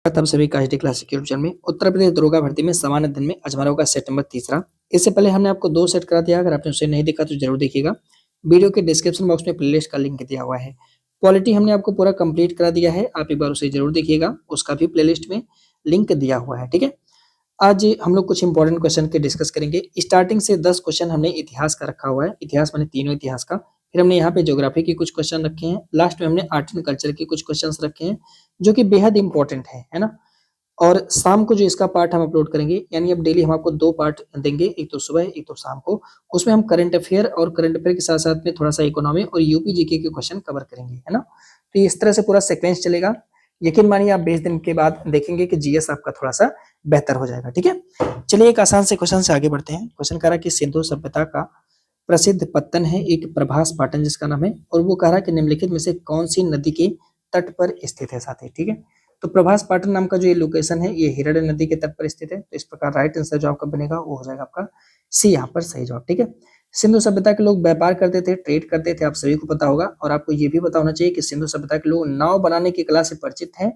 तब सभी का एचडी क्लासिक यूट्यूब चैनल में उत्तर प्रदेश दरोगा भर्ती में सामान्य अध्ययन में आज हमारा होगा सेट नंबर तीसरा। इससे पहले हमने आपको 2 सेट करा दिया, अगर आपने उसे नहीं देखा तो जरूर देखिएगा। वीडियो के डिस्क्रिप्शन बॉक्स में प्लेलिस्ट का लिंक दिया हुआ है। पॉलिटी हमने आपको पूरा कंप्लीट करा दिया है, आप एक बार उसे जरूर देखिएगा, उसका भी प्लेलिस्ट में लिंक दिया हुआ है। ठीक है, आज हम लोग कुछ इंपॉर्टेंट क्वेश्चन के डिस्कस करेंगे। स्टार्टिंग से 10 क्वेश्चन हमने इतिहास का रखा हुआ है, इतिहास माने तीनों इतिहास का। फिर हमने यहाँ पे ज्योग्राफी के कुछ क्वेश्चन रखे हैं, लास्ट में हमने आर्ट एंड कल्चर के कुछ क्वेश्चंस रखे हैं जो कि बेहद इंपॉर्टेंट है ना। और शाम को जो इसका पार्ट हम अपलोड करेंगे, यानी अब डेली हम आपको 2 पार्ट देंगे, एक तो सुबह एक तो शाम को। उसमें हम करंट अफेयर और करंट अफेयर के साथ साथ में थोड़ा सा इकोनॉमी और यूपी जीके के क्वेश्चन कवर करेंगे, है ना। तो इस तरह से पूरा सीक्वेंस चलेगा। यकीन मानिए आप 20 दिन के बाद देखेंगे कि जीएस आपका थोड़ा सा बेहतर हो जाएगा। ठीक है, चलिए एक आसान से क्वेश्चन से आगे बढ़ते हैं। क्वेश्चन कह रहा है कि सिंधु सभ्यता का प्रसिद्ध पत्तन है एक प्रभास पाटन जिसका नाम है, और वो कह रहा है कि निम्नलिखित में से कौन सी नदी के तट पर स्थित है साथी। ठीक है, तो प्रभास पाटन नाम का जो ये लोकेशन है ये हिरण्य नदी के तट पर स्थित है। तो इस प्रकार राइट आंसर जो आपका बनेगा वो हो जाएगा आपका सी, यहाँ पर सही जवाब। ठीक है, सिंधु सभ्यता के लोग व्यापार करते थे, ट्रेड करते थे, आप सभी को पता होगा। और आपको ये भी पता होना चाहिए कि सिंधु सभ्यता के लोग नाव बनाने की कला से परिचित हैं।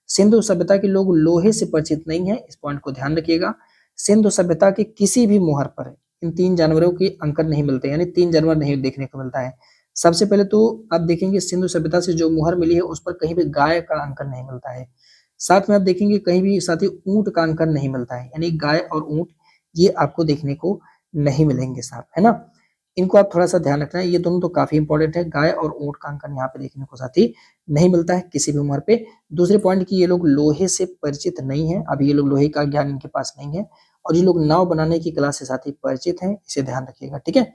सिंधु सभ्यता के लोग लोहे से परिचित नहीं है, इस पॉइंट को ध्यान रखिएगा। सिंधु सभ्यता के किसी भी मोहर पर इन 3 जानवरों के अंकन नहीं मिलते, यानी 3 जानवर नहीं देखने को मिलता है। सबसे पहले तो आप देखेंगे सिंधु सभ्यता से जो मोहर मिली है उस पर कहीं भी गाय का अंकन नहीं मिलता है। साथ में आप देखेंगे कहीं भी साथ ही ऊंट का अंकन नहीं मिलता है, यानी गाय और ऊंट ये आपको देखने को नहीं मिलेंगे साथ, है ना। इनको आप थोड़ा सा ध्यान रखना है, ये दोनों तो काफी इंपॉर्टेंट है। गाय और ऊंट का अंकन यहाँ पे देखने को साथ ही नहीं मिलता है किसी भी उम्र पे। दूसरे पॉइंट की ये लोग लोहे से परिचित नहीं है, अभी ये लोग लोहे का ज्ञान इनके पास नहीं है। और ये लोग नाव बनाने की कला से साथ ही परिचित हैं, इसे ध्यान रखिएगा। ठीक है,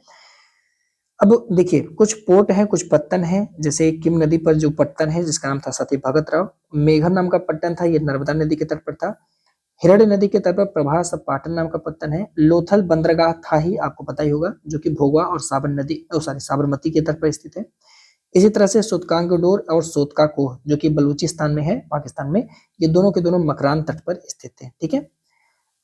अब देखिए कुछ पोर्ट है कुछ पत्तन है, जैसे किम नदी पर जो पट्टन है जिसका नाम था सती भगत राव, मेघर नाम का पट्टन था, ये नर्मदा नदी के तट पर था। हिरण्य नदी के तट पर प्रभास पाटन नाम का पत्तन है। लोथल बंदरगाह था ही, आपको पता ही होगा, जो कि भोगवा और साबरमती के तट पर स्थित है। इसी तरह से सोतकांगडोर और सोतका कोह जो कि बलूचिस्तान में है पाकिस्तान में, ये दोनों के दोनों मकरान तट पर स्थित है। ठीक है,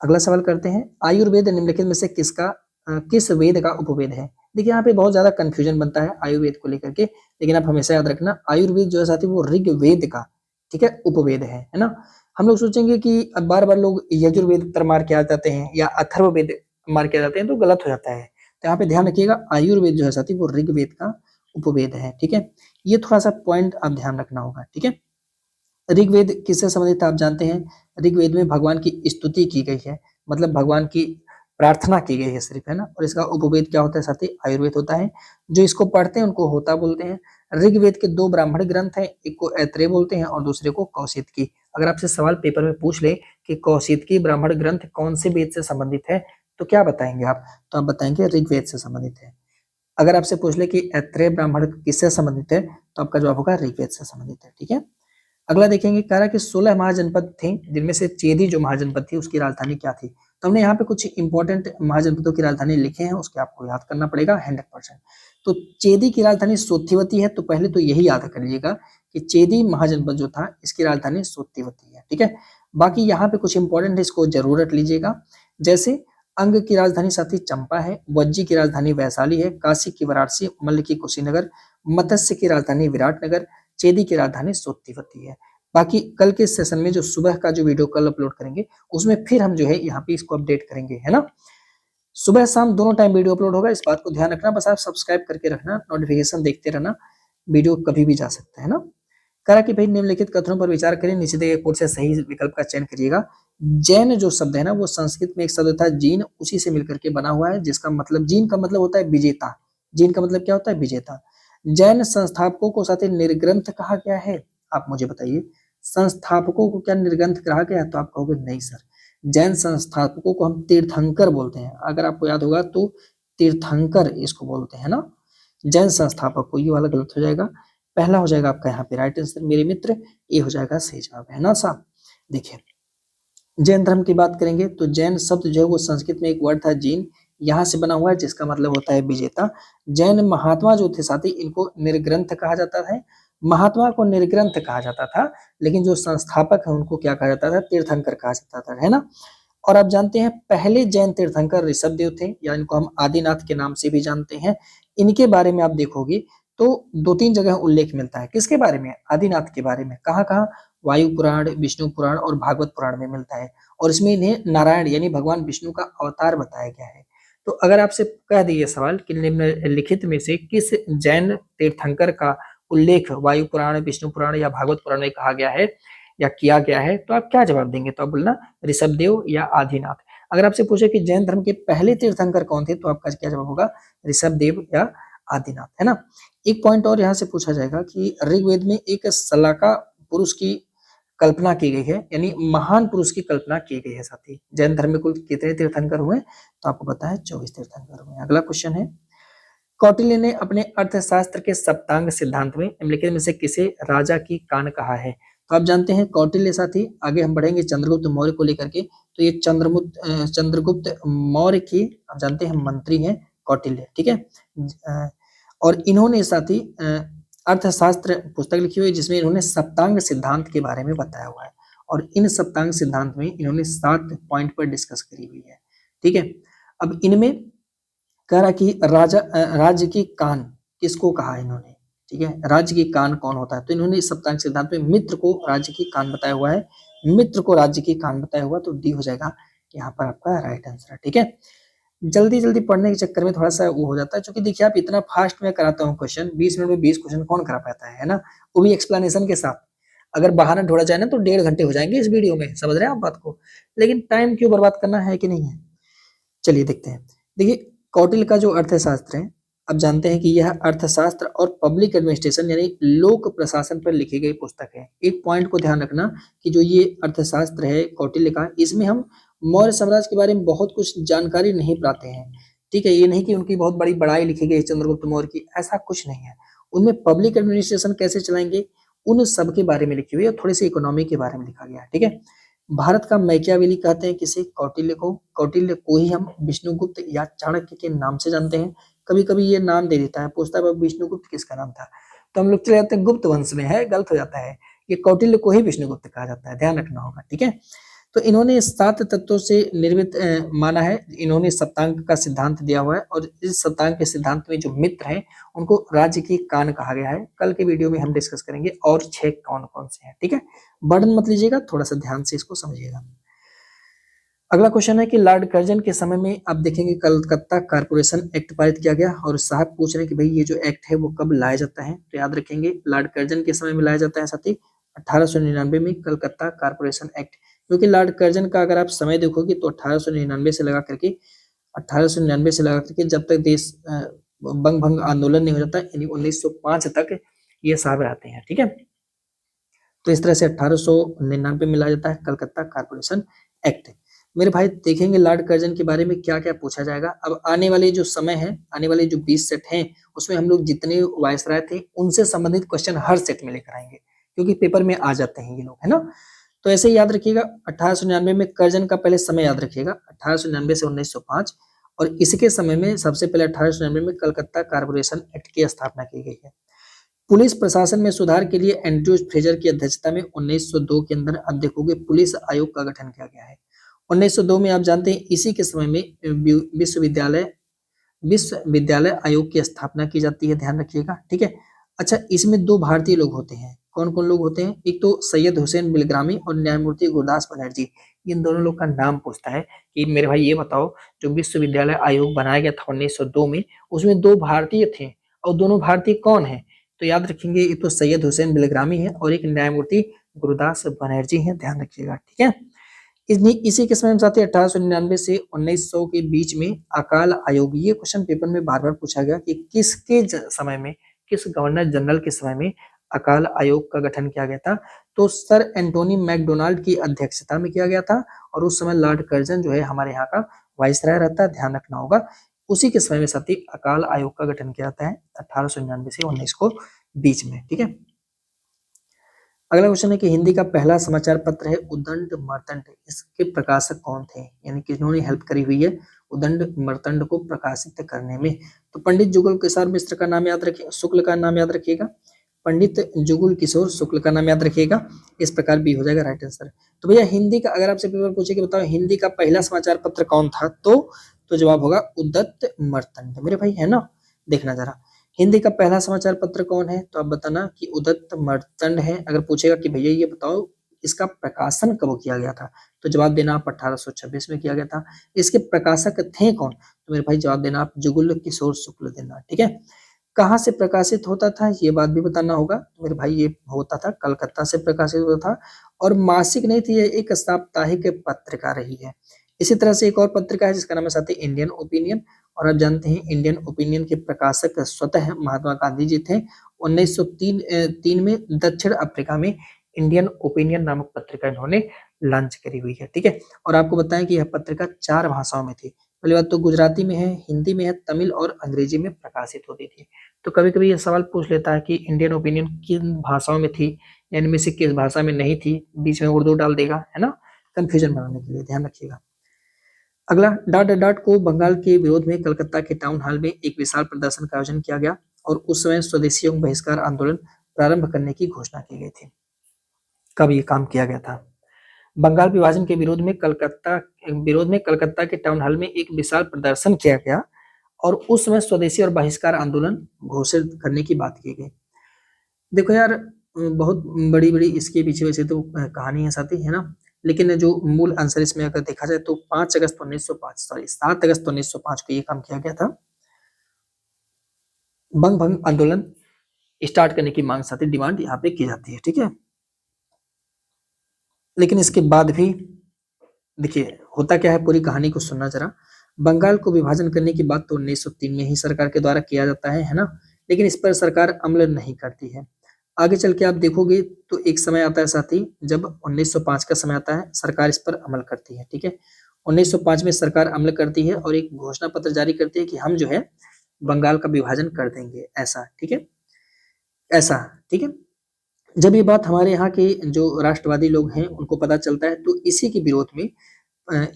अगला सवाल करते हैं, आयुर्वेद निम्नलिखित में से किस वेद का उपवेद है। देखिए यहाँ पे बहुत ज्यादा कंफ्यूजन बनता है आयुर्वेद को लेकर के, लेकिन आप हमेशा याद रखना आयुर्वेद जो है साथी वो ऋग्वेद का, ठीक है, उपवेद है ना। हम लोग सोचेंगे कि अब बार बार लोग यजुर्वेद उत्तर मार के आ जाते हैं या अथर्ववेद मार के आ जाते हैं तो गलत हो जाता है। तो यहाँ पे ध्यान रखिएगा आयुर्वेद जो है साथी वो ऋग्वेद का उपवेद है। ठीक है, ये थोड़ा सा पॉइंट आप ध्यान रखना होगा। ठीक है, ऋग्वेद किससे संबंधित आप जानते हैं, ऋग्वेद में भगवान की स्तुति की गई है, मतलब भगवान की प्रार्थना की गई है सिर्फ, है ना। और इसका उपवेद क्या होता है साथी, आयुर्वेद होता है। जो इसको पढ़ते हैं उनको होता बोलते हैं। ऋग्वेद के 2 ब्राह्मण ग्रंथ हैं, एक को ऐत्रेय बोलते हैं और दूसरे को कौशितकी। अगर आपसे सवाल पेपर में पूछ ले कि कौशितकी ब्राह्मण ग्रंथ कौन से वेद से संबंधित है तो क्या बताएंगे आप, तो आप बताएंगे ऋग्वेद से संबंधित है। अगर आपसे पूछ ले कि ऐत्रेय ब्राह्मण किससे संबंधित है तो आपका जवाब होगा ऋग्वेद से संबंधित है। ठीक है, अगला देखेंगे, कह रहा कि 16 महाजनपद थे जिनमें से चेदी जो महाजनपद थी उसकी राजधानी क्या थी। तो हमने यहाँ पे कुछ इंपॉर्टेंट महाजनपदों की राजधानी लिखे हैं, उसके आपको याद करना पड़ेगा 100%। तो चेदी की राजधानी सोत्थिवती है, तो पहले तो यही याद कर लीजिएगा कि चेदी महाजनपद जो था इसकी राजधानी सोत्थिवती है। ठीक है, बाकी यहाँ पे कुछ इंपॉर्टेंट है, इसको जरूर रख लीजिएगा। जैसे अंग की राजधानी साथी चंपा है, वज्जी की राजधानी वैशाली है, काशी की वाराणसी, मल्ल की कुशीनगर, मत्स्य की राजधानी विराटनगर, चेदी की राजधानी सोत्थिवती है। बाकी कल के सेशन में जो सुबह का जो वीडियो कल अपलोड करेंगे उसमें फिर हम जो है यहाँ पे इसको अपडेट करेंगे, है ना। सुबह शाम दोनों टाइम वीडियो अपलोड होगा, इस बात को ध्यान रखना। बस आप सब्सक्राइब करके रखना, नोटिफिकेशन देखते रहना, वीडियो कभी भी जा सकता है ना। कहा कि भाई निम्नलिखित कथनों पर विचार करें, नीचे दिए कोड से सही विकल्प का चयन करिएगा। जैन जो शब्द है ना वो संस्कृत में एक शब्द था जीन, उसी से मिलकर के बना हुआ है, जिसका मतलब जीन का मतलब होता है विजेता। जीन का मतलब क्या होता है, विजेता। जैन संस्थापकों को साथ ही निर्ग्रंथ कहा गया है, आप मुझे बताइए संस्थापकों को क्या निर्ग्रंथ कहा गया है, तो आप कहोगे नहीं सर, जैन संस्थापकों को हम तीर्थंकर बोलते हैं। अगर आपको याद होगा तो तीर्थंकर इसको बोलते हैं ना, जैन संस्थापक को। ये वाला गलत हो जाएगा, पहला हो जाएगा आपका यहाँ पे राइट आंसर मेरे मित्र, ये हो जाएगा सही जवाब, है ना साहब। देखिए जैन धर्म की बात करेंगे तो जैन शब्द जो है वो संस्कृत में एक वर्ड था जीन, यहाँ से बना हुआ है, जिसका मतलब होता है विजेता। जैन महात्मा जो थे साथी इनको निर्ग्रंथ कहा जाता है, महात्मा को निर्ग्रंथ कहा जाता था, लेकिन जो संस्थापक है उनको क्या कहा जाता था, तीर्थंकर कहा जाता था, है ना। और आप जानते हैं पहले जैन तीर्थंकर ऋषभदेव थे, या इनको हम आदिनाथ के नाम से भी जानते हैं। इनके बारे में आप देखोगे तो 2-3 जगह उल्लेख मिलता है। किसके बारे में? आदिनाथ के बारे में। कहाँ-कहाँ? वायु पुराण, विष्णु पुराण और भागवत पुराण में मिलता है और इसमें इन्हें नारायण यानी भगवान विष्णु का अवतार बताया गया है। तो अगर आपसे कह दिए सवाल कि निम्नलिखित में से किस जैन तीर्थंकर का उल्लेख वायु पुराण, विष्णु पुराण या भागवत पुराण में कहा गया है या किया गया है, तो आप क्या जवाब देंगे? तो आप बोलना ऋषभदेव या आदिनाथ। अगर आपसे पूछे कि जैन धर्म के पहले तीर्थंकर कौन थे, तो आपका क्या जवाब होगा? ऋषभदेव या आदिनाथ, है ना। एक पॉइंट और यहाँ से पूछा जाएगा कि ऋग्वेद में एक सलाका पुरुष की कल्पना की गई है, यानी महान पुरुष की कल्पना की गई है। साथी जैन धर्म में कुल कितने तीर्थंकर हुए? तो आपको पता है 24 तीर्थंकर हुए। अगला क्वेश्चन है, कौटिल्य ने अपने अर्थशास्त्र के सप्तांग सिद्धांत में निम्नलिखित में से किसे राजा की कान कहा है? तो आप जानते हैं कौटिल्य साथी, आगे हम बढ़ेंगे चंद्रगुप्त मौर्य को लेकर के, तो ये चंद्रगुप्त मौर्य की आप जानते हैं मंत्री हैं कौटिल्य, ठीक है। और इन्होंने साथी अर्थशास्त्र पुस्तक लिखी हुई है जिसमें इन्होंने सप्तांग सिद्धांत के बारे में बताया हुआ है और इन सप्तांग सिद्धांत में इन्होंने 7 पॉइंट पर डिस्कस करी हुई है, ठीक है। अब इनमें कह रहा कि राज्य की कान किसको कहा इन्होंने, ठीक है। राज्य की कान कौन होता है? तो इन्होंने इस सप्तांग सिद्धांत में मित्र को राज्य की कान बताया हुआ है। मित्र को राज्य की कान बताया हुआ, तो डी हो जाएगा यहाँ पर आपका राइट आंसर, ठीक है। जल्दी जल्दी पढ़ने के चक्कर में थोड़ा सा वो हो जाता है, क्योंकि देखिए आप इतना फास्ट में कराता हूँ क्वेश्चन, 20 मिनट में 20 क्वेश्चन कौन करा पाता है ना, वो भी एक्सप्लेनेशन के साथ। अगर बहाना ढूंढा जाए ना तो 1.5 घंटे हो जाएंगे इस वीडियो में, समझ रहे हैं आप बात को। लेकिन टाइम क्यों बर्बाद करना है कि नहीं है? चलिए देखते हैं। देखिए कौटिल्य का जो अर्थशास्त्र है, अब जानते हैं कि यह अर्थशास्त्र और पब्लिक एडमिनिस्ट्रेशन यानी लोक प्रशासन पर लिखी गई पुस्तक है। एक पॉइंट को ध्यान रखना कि जो ये अर्थशास्त्र है कौटिल्य का, इसमें हम मौर्य साम्राज्य के बारे में बहुत कुछ जानकारी नहीं पाते हैं, ठीक है। ये नहीं कि उनकी बहुत बड़ी बड़ाई लिखी गई चंद्रगुप्त मौर्य की, ऐसा कुछ नहीं है। उनमें पब्लिक एडमिनिस्ट्रेशन कैसे चलाएंगे उन सब के बारे में लिखी हुई है, थोड़ी सी इकोनॉमी के बारे में लिखा गया है, ठीक है। भारत का मैकियावेली कहते हैं किसे? कौटिल्य को। कौटिल्य को ही हम विष्णुगुप्त या चाणक्य के नाम से जानते हैं। कभी कभी ये नाम दे देता है, पूछता है विष्णुगुप्त किसका नाम था, तो हम लोग चले जाते हैं गुप्त वंश में है, गलत हो जाता है। ये कौटिल्य को ही विष्णुगुप्त कहा जाता है, ध्यान रखना होगा, ठीक है। तो इन्होंने 7 तत्वों से निर्मित माना है, इन्होंने सप्तांग का सिद्धांत दिया हुआ है और इस सप्तांग के सिद्धांत में जो मित्र हैं उनको राज्य की कान कहा गया है। कल के वीडियो में हम डिस्कस करेंगे और 6 कौन कौन से हैं, ठीक है। बर्डन मत लीजिएगा, थोड़ा सा ध्यान से इसको समझिएगा। अगला क्वेश्चन है कि लॉर्ड कर्जन के समय में आप देखेंगे कलकत्ता कारपोरेशन एक्ट पारित किया गया और साहब पूछ रहे हैं कि भाई ये जो एक्ट है वो कब लाया जाता है, तो याद रखेंगे लॉर्ड कर्जन के समय में लाया जाता है साथी 1899 में कलकत्ता कारपोरेशन एक्ट। क्योंकि लॉर्ड कर्जन का अगर आप समय देखोगे तो 1899 से लगा करके 1899 से लगा करके जब तक देश बंग भंग आंदोलन नहीं हो जाता यानी 1905 तक ये साहब रहते हैं, ठीक है। तो इस तरह से 1899 में लाया जाता है कलकत्ता कारपोरेशन एक्ट। मेरे भाई देखेंगे लॉर्ड कर्जन के बारे में क्या क्या पूछा जाएगा। अब आने वाले जो समय है, आने वाले जो 20 सेट हैं उसमें हम लोग जितने वायसराय थे उनसे संबंधित क्वेश्चन हर सेट में लेकर आएंगे, क्योंकि पेपर में आ जाते हैं ये लोग, है ना। तो ऐसे ही याद रखिएगा 1899 में कर्जन का पहले समय याद रखिएगा 1899 से 1905, और इसके समय में सबसे पहले 1899 में कलकत्ता कारपोरेशन एक्ट की स्थापना की गई है। पुलिस प्रशासन में सुधार के लिए एंड्रयू फ्रेजर की अध्यक्षता में 1902 के अंदर अब देखोगे पुलिस आयोग का गठन किया गया है। 1902 में आप जानते हैं इसी के समय में विश्वविद्यालय आयोग की स्थापना की जाती है, ध्यान रखिएगा, ठीक है। अच्छा, इसमें 2 भारतीय लोग होते हैं, कौन कौन लोग होते हैं? एक तो सैयद हुसैन बिलग्रामी और न्यायमूर्ति गुरदास बनर्जी। इन दोनों लोग का नाम पूछता है कि मेरे भाई ये बताओ जो विश्वविद्यालय आयोग बनाया गया था 1902 में, उसमें 2 भारतीय थे और दोनों भारतीय कौन है? तो याद रखेंगे एक तो सैयद हुसैन बिलग्रामी है और एक न्यायमूर्ति गुरदास बनर्जी है, ध्यान रखिएगा, ठीक है। इसी के समय साथ ही 1899 से 1900 के बीच में अकाल आयोग, ये क्वेश्चन पेपर में बार बार पूछा गया कि किसके समय में, किस गवर्नर जनरल के समय में अकाल आयोग का गठन किया गया था? तो सर एंटोनी मैकडोनाल्ड की अध्यक्षता में किया गया था और उस समय लॉर्ड कर्जन जो है हमारे यहाँ का वाइसराय रहता है, ध्यान रखना होगा। उसी के समय में साथ ही अकाल आयोग का गठन किया जाता है 1899 से 19 को बीच में, ठीक है। अगला क्वेश्चन है कि हिंदी का पहला समाचार पत्र है उदंड मर्तंड, इसके प्रकाशक कौन थे, यानी किन्होंने हेल्प करी हुई है उदंड मर्तंड को प्रकाशित करने में? तो पंडित जुगल किशोर मिश्र का नाम याद रखिए, शुक्ल का नाम याद रखिएगा, पंडित जुगल किशोर शुक्ल का नाम याद रखिएगा, इस प्रकार भी हो जाएगा राइट आंसर। तो भैया हिंदी का अगर आपसे पेपर पूछे कि बताओ हिंदी का पहला समाचार पत्र कौन था, तो जवाब होगा उदत्त मर्तंड, मेरे भाई, है ना। देखना जरा हिंदी का पहला समाचार पत्र कौन है? तो आप बताना कि उदत्त मर्तंड है। अगर पूछेगा कि भैया ये बताओ इसका प्रकाशन कब किया गया था, तो जवाब देना आप 1826 में किया गया था। इसके प्रकाशक थे कौन? तो मेरे भाई जवाब देना आप जुगुल किशोर शुक्ल देना, ठीक है। कहाँ से प्रकाशित होता था ये बात भी बताना होगा। तो मेरे भाई ये होता था कलकत्ता से प्रकाशित होता था, और मासिक नहीं थी, ये एक साप्ताहिक पत्रिका रही है। इसी तरह से एक और पत्रिका है जिसका नाम है साथी इंडियन ओपिनियन, और आप जानते हैं इंडियन ओपिनियन के प्रकाशक स्वतः महात्मा गांधी जी थे। 1903 में दक्षिण अफ्रीका में इंडियन ओपिनियन नामक पत्रिका इन्होंने लॉन्च करी हुई है, ठीक है। और आपको बताएं कि यह पत्रिका 4 भाषाओं में थी। पहली बात तो गुजराती में है, हिंदी में है, तमिल और अंग्रेजी में प्रकाशित होती थी। तो कभी-कभी ये सवाल पूछ लेता है कि इंडियन ओपिनियन किन भाषाओं में थी, या इनमें से किस भाषा में नहीं थी, बीच में उर्दू डाल देगा, है ना, कंफ्यूजन बनाने के लिए, ध्यान रखिएगा। अगला, डॉट डॉट को बंगाल के विरोध में कलकत्ता के टाउन हॉल में एक विशाल प्रदर्शन का आयोजन किया गया, और उस समय स्वदेशी एवं बहिष्कार आंदोलन प्रारंभ करने की घोषणा की गई थी। कब ये काम किया गया था? बंगाल विभाजन के विरोध में कलकत्ता के टाउन हॉल में एक विशाल प्रदर्शन किया गया, और उस समय स्वदेशी और बहिष्कार आंदोलन घोषित करने की बात की गई। देखो यार, बहुत बड़ी-बड़ी इसके पीछे वैसे तो कहानी है साथी, है ना? लेकिन जो मूल आंसर इसमें अगर देखा जाए तो 5 अगस्त 1905 सॉरी 7 अगस्त 1905 को ये काम किया गया था। बंग भंग आंदोलन स्टार्ट करने की मांग साथी डिमांड यहाँ पे की जाती है, ठीक है। लेकिन इसके बाद भी देखिए होता क्या है, पूरी कहानी को सुनना जरा। बंगाल को विभाजन करने की बात तो 1903 में ही सरकार के द्वारा किया जाता है ना? लेकिन इस पर सरकार अमल नहीं करती है। आगे चल के आप देखोगे तो एक समय आता है साथी, जब 1905 का समय आता है, सरकार इस पर अमल करती है, ठीक है। 1905 में सरकार अमल करती है और एक घोषणा पत्र जारी करती है कि हम जो है बंगाल का विभाजन कर देंगे, ऐसा, ठीक है, ऐसा, ठीक है। जब ये बात हमारे यहाँ के जो राष्ट्रवादी लोग हैं उनको पता चलता है, तो इसी के विरोध में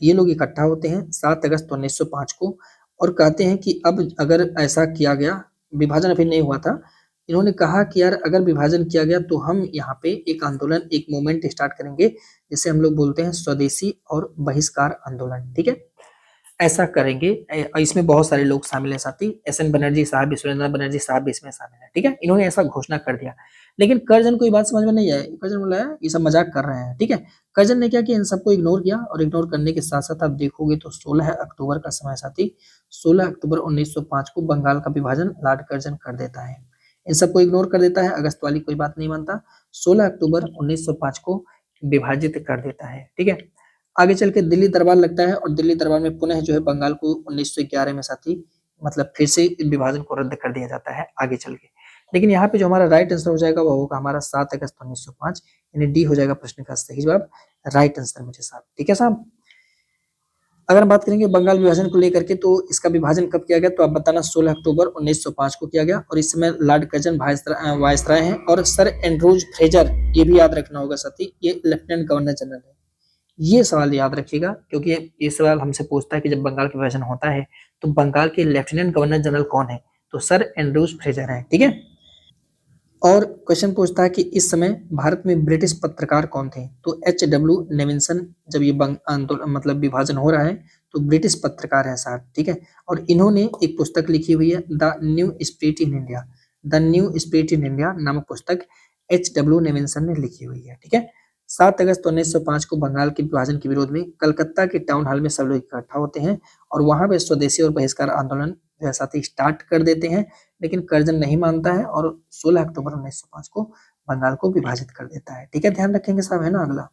ये लोग इकट्ठा होते हैं 7 अगस्त 1905 को, और कहते हैं कि अब अगर ऐसा किया गया, विभाजन अभी नहीं हुआ था, इन्होंने कहा कि यार अगर विभाजन किया गया तो हम यहाँ पे एक आंदोलन, एक मूवमेंट स्टार्ट करेंगे, जिसे हम लोग बोलते हैं स्वदेशी और बहिष्कार आंदोलन, ठीक है। ऐसा करेंगे। इसमें बहुत सारे लोग शामिल हैं साथी, एस.एन. बनर्जी साहब भी, सुरेंद्र बनर्जी साहब भी इसमें शामिल हैं, ठीक है। इन्होंने ऐसा घोषणा कर दिया, लेकिन कर्जन को ये बात समझ में नहीं आई। कर्जन बोला है ये सब मजाक कर रहे हैं, ठीक है। कर्जन ने क्या किया, इन सबको इग्नोर किया, और इग्नोर करने के साथ साथ आप देखोगे तो 16 अक्टूबर का समय साथी, 16 अक्टूबर 1905 को बंगाल का विभाजन लॉर्ड कर्जन कर देता है। इन सबको इग्नोर कर देता है, अगस्त वाली कोई बात नहीं मानता, 16 अक्टूबर 1905 को विभाजित कर देता है, ठीक है। आगे चल के दिल्ली दरबार लगता है, और दिल्ली दरबार में पुनः जो है बंगाल को 1911 में साथी मतलब फिर से विभाजन को रद्द कर दिया जाता है आगे चल के। लेकिन यहाँ पे जो हमारा राइट आंसर हो जाएगा वो होगा हमारा 7 अगस्त 1905, यानी डी हो जाएगा प्रश्न का सही जवाब, राइट आंसर मेरे साहब, ठीक है साहब। अगर हम बात करेंगे बंगाल विभाजन को लेकर के, तो इसका विभाजन कब किया गया, तो आप बताना 16 अक्टूबर 1905 को किया गया, और इस समय लॉर्ड कर्जन वायसराय हैं, और सर एंड्रूज फ्रेजर, ये भी याद रखना होगा साथी, ये लेफ्टिनेंट गवर्नर जनरल है। ये सवाल याद रखिएगा, क्योंकि ये सवाल हमसे पूछता है कि जब बंगाल का विभाजन होता है तो बंगाल के लेफ्टिनेंट गवर्नर जनरल कौन है, तो सर एंड्रूज फ्रेजर है, ठीक है। और क्वेश्चन पूछता है कि इस समय भारत में ब्रिटिश पत्रकार कौन थे, तो H.W. नेविल्सन, जब ये आंदोलन मतलब विभाजन हो रहा है तो ब्रिटिश पत्रकार है साहब, ठीक है। और इन्होंने एक पुस्तक लिखी हुई है, the new spirit in India, the new spirit in India नामक पुस्तक H.W. नेविल्सन ने लिखी हुई है, ठीक है। 7 अगस्त 1905 को बंगाल के विभाजन के विरोध में कलकत्ता के टाउन हॉल में सब लोग इकट्ठा होते हैं, और वहां पे स्वदेशी और बहिष्कार आंदोलन जो है साथी स्टार्ट कर देते हैं, लेकिन कर्जन नहीं मानता है, और 16 अक्टूबर 1905 को बंगाल को विभाजित कर देता है, ठीक है। ध्यान रखेंगे साहब, है ना। अगला,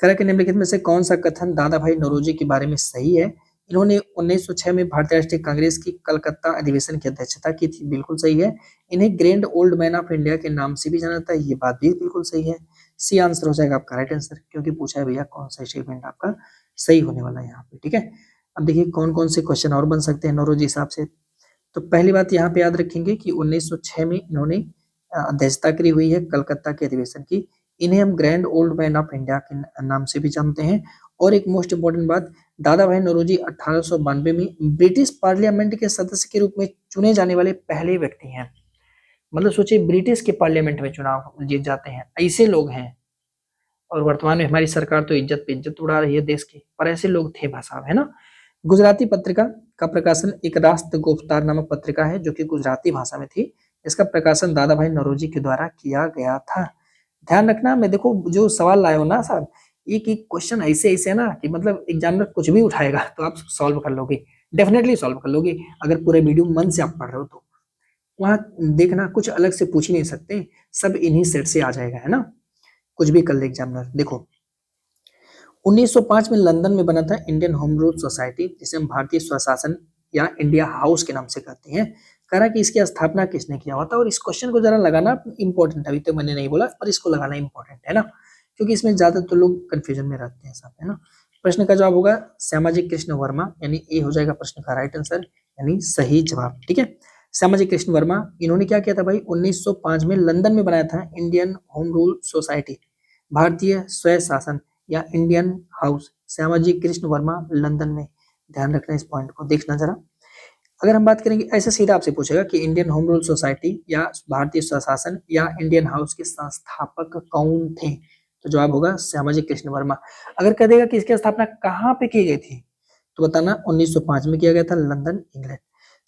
करा के निम्नलिखित में से कौन सा कथन दादा भाई नौरोजी के बारे में सही है। इन्होंने 1906 में भारतीय राष्ट्रीय कांग्रेस की कलकत्ता अधिवेशन की अध्यक्षता की थी, बिल्कुल सही है। इन्हें grand old man of India के नाम से भी जाना जाता है, ये बात भी बिल्कुल सही है। सी आंसर हो जाएगा आपका राइट आंसर, क्योंकि पूछा है भैया कौन सा स्टेटमेंट आपका सही होने वाला है यहाँ पे, ठीक है। अब देखिए कौन कौन से क्वेश्चन और बन सकते हैं नौरोजी हिसाब से। तो पहली बात यहाँ पे याद रखेंगे कि 1906 में इन्होंने अध्यक्षता करी हुई है कलकत्ता के अधिवेशन की। इन्हें हम grand old man of India के नाम से भी जानते हैं। और एक मोस्ट इंपोर्टेंट बात, दादा भाई नौरोजी 1892 में ब्रिटिश पार्लियामेंट के सदस्य के रूप में चुने जाने वाले पहले व्यक्ति हैं। मतलब सोचिए, ब्रिटिश के पार्लियामेंट में चुनाव जीत जाते हैं, ऐसे लोग हैं। और वर्तमान में हमारी सरकार तो इज्जत पे इज्जत उड़ा रही है देश की, पर ऐसे लोग थे भाई साहब, है ना। गुजराती पत्रिका का प्रकाशन एक राष्ट्र गुफ्तार नामक पत्रिका है जो कि गुजराती भाषा में थी। इसका प्रकाशन दादा भाई नौरोजी के द्वारा किया गया था। ध्यान रखना, मैं देखो जो सवाल लाए हो ना साहब, एक एक क्वेश्चन ऐसे ऐसे है ना कि मतलब एग्जामिनर कुछ भी उठाएगा तो आप सॉल्व कर लोगे, डेफिनेटली सॉल्व कर लोगे अगर पूरे वीडियो मन से आप पढ़ रहे हो तो। वहां देखना कुछ अलग से पूछ ही नहीं सकते, सब इन्हीं सेट से आ जाएगा, है ना, कुछ भी कर ले एग्जामिनर। देखो 1905 में लंदन में बना था इंडियन होम रूल सोसाइटी, जिसे हम भारतीय स्वशासन या इंडिया हाउस के नाम से कहते हैं। कह रहा कि इसकी स्थापना किसने किया हुआ था, और इस क्वेश्चन को जरा लगाना इंपॉर्टेंट है, अभी तो मैंने नहीं बोला पर इसको लगाना इंपॉर्टेंट है ना, क्योंकि इसमें ज्यादातर लोग कंफ्यूजन में रहते हैं साहब, है ना। प्रश्न का जवाब होगा श्यामाजी कृष्ण वर्मा, यानी ए हो जाएगा प्रश्न का राइट आंसर, यानी सही जवाब। ठीक है, श्यामाजी कृष्ण वर्मा, इन्होंने क्या किया था भाई, 1905 में लंदन में बनाया था इंडियन होम रूल सोसाइटी, भारतीय स्वय शासन या Indian house, Shyamaji Krishna Verma, London में। ध्यान रखना इस पॉइंट को, देखना जरा। अगर हम बात करेंगे, ऐसे सीधा आपसे पूछेगा कि इंडियन होम रूल सोसाइटी या भारतीय स्वशासन या इंडियन हाउस के संस्थापक कौन थे, तो जवाब होगा श्यामाजी कृष्ण वर्मा। अगर कह देगा कि इसकी स्थापना कहाँ पे की गई थी, तो बताना 1905 में किया गया था, लंदन, इंग्लैंड।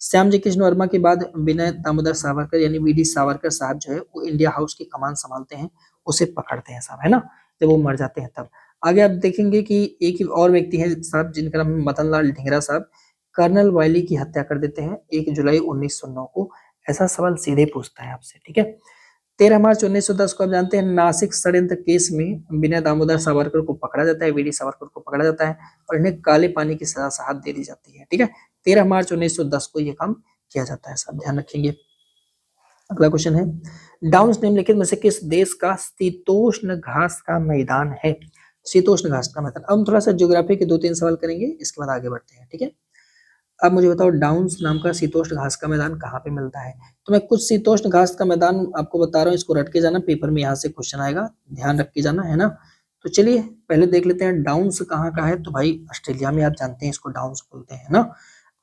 श्यामजी कृष्ण वर्मा के बाद विनय दामोदर सावरकर यानी वीडी सावरकर साहब जो है वो इंडिया हाउस की कमान संभालते हैं, उसे पकड़ते हैं साहब, है ना, जब वो मर जाते हैं तब। आगे आप देखेंगे कि एक ही और व्यक्ति है साहब जिनका नाम मदन लाल ढींगरा साहब, कर्नल वायली की हत्या कर देते हैं 1 जुलाई 1909 को। ऐसा सवाल सीधे पूछता है आपसे, ठीक है। 13 मार्च 1910 को आप जानते हैं नासिक षड्यंत्र केस में विनय दामोदर सावरकर को पकड़ा जाता है, वीडी सावरकर को पकड़ा जाता है और इन्हें काले पानी की सजा साहब दे दी जाती है, ठीक है। 13 मार्च 1910 को यह काम किया जाता है, सब ध्यान रखेंगे। अगला क्वेश्चन है, डाउन्स निम्नलिखित में से किस देश का शीतोष्ण घास का मैदान है। शीतोष्ण घास का मैदान। अब हम थोड़ा सा ज्योग्राफी के 2-3 सवाल करेंगे, इसके बाद आगे बढ़ते हैं, ठीक है। अब मुझे बताओ डाउन्स नाम का शीतोष्ण घास का मैदान कहाँ पे मिलता है। तो मैं कुछ शीतोष्ण घास का मैदान आपको बता रहा हूँ, इसको रट के जाना, पेपर में यहाँ से क्वेश्चन आएगा, ध्यान रख के जाना, है ना। तो चलिए पहले देख लेते हैं डाउन्स कहाँ का है, तो भाई ऑस्ट्रेलिया में, आप जानते हैं इसको डाउन्स बोलते हैं ना।